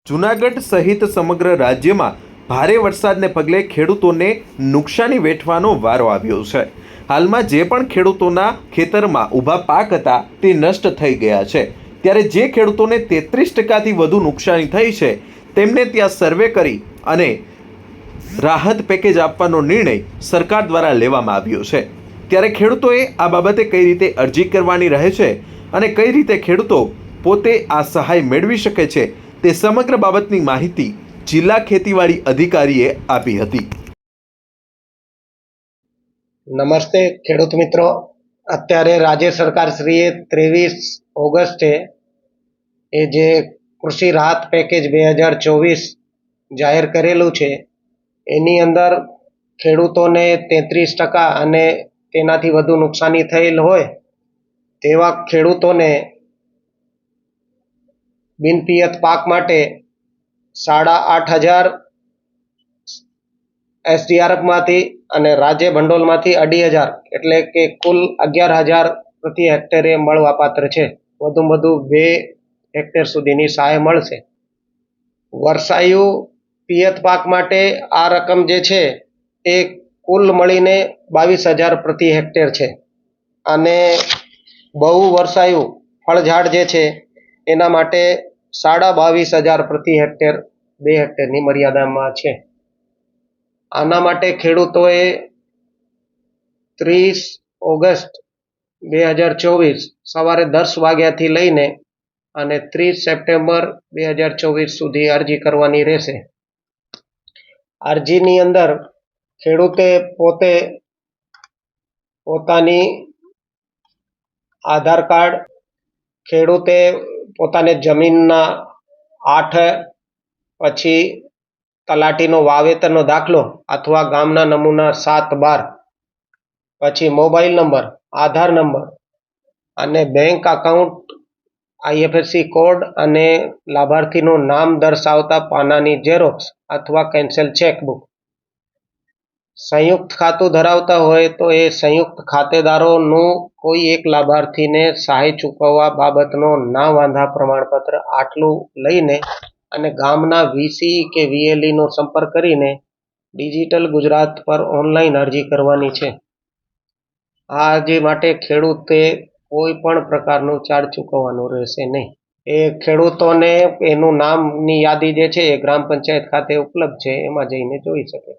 જૂનાગઢ સહિત સમગ્ર રાજ્યમાં ભારે વરસાદને પગલે ખેડૂતોને નુકસાની વેઠવાનો વારો આવ્યો છે। હાલમાં જે પણ ખેડૂતોના ખેતરમાં ઊભા પાક હતા તે નષ્ટ થઈ ગયા છે, ત્યારે જે ખેડૂતોને 33% વધુ નુકસાની થઈ છે તેમને ત્યાં સર્વે કરી અને રાહત પેકેજ આપવાનો નિર્ણય સરકાર દ્વારા લેવામાં આવ્યો છે। ત્યારે ખેડૂતોએ આ બાબતે કઈ રીતે અરજી કરવાની રહે છે અને કઈ રીતે ખેડૂતો પોતે આ સહાય મેળવી શકે છે તે સમગ્ર બાબતની માહિતી જિલ્લા ખેતીવાડી અધિકારીએ આપી હતી। નમસ્તે ખેડૂત મિત્રો, અત્યારે રાજ્ય સરકાર શ્રીએ 23 ઓગસ્ટે એ જે કૃષિ રાહત પેકેજ 2024 જાહેર કરેલું છે એની અંદર ખેડૂતોને 33% અને તેનાથી વધુ નુકસાની થયેલ હોય તેવા ખેડૂતોને બિનપિયત પાક માટે 8,500 SDRF-માંથી અને રાજ્ય ભંડોળમાંથી 2,500 એટલે કે કુલ 11,000 પ્રતિ હેક્ટરે મળવાપાત્ર છે। વધુમાં વધુ 2 હેક્ટર સુધીની સહાય મળશે। વર્ષાયુ પિયત પાક માટે આ રકમ જે છે એ કુલ મળીને 22,000 પ્રતિ હેક્ટર છે અને બહુ વર્ષાયુ ફળઝાડ જે છે એના માટે 22,500 પ્રતિ હેક્ટર 2 હેક્ટરની મર્યાદામાં છે। આના માટે ખેડૂતોએ 30 ઓગસ્ટ 2024 સવારે 10 વાગ્યાથી લઈને અને 30 સપ્ટેમ્બર 2024 સુધી અરજી કરવાની રહેશે। અરજીની અંદર ખેડૂતે પોતે પોતાની આધાર કાર્ડ, ખેડૂતે પોતાની જમીનના 8 પછી તલાટીનો વાવેતરનો દાખલો અથવા ગામના નમૂના 7-12 પછી મોબાઈલ નંબર, આધાર નંબર અને બેંક અકાઉન્ટ, IFSC કોડ અને લાભાર્થીનું નામ દર્શાવતા પાનાની ઝેરોક્સ અથવા કેન્સલ ચેકબુક, સંયુક્ત ખાતું ધરાવતા હોય તો એ સંયુક્ત ખાતેદારોનું કોઈ એક લાભાર્થીને સહાય ચૂકવવા બાબતનો ના વાંધા પ્રમાણપત્ર આટલું લઈને અને ગામના VC કે VLE નો સંપર્ક કરીને ડિજિટલ ગુજરાત પર ઓનલાઈન અરજી કરવાની છે। આ અરજી માટે ખેડૂતે કોઈ પણ પ્રકારનું ચાર્જ ચૂકવવાનું રહેશે નહીં। એ ખેડૂતોને એનું નામની યાદી જે છે એ ગ્રામ પંચાયત ખાતે ઉપલબ્ધ છે, એમાં જઈને જોઈ શકે।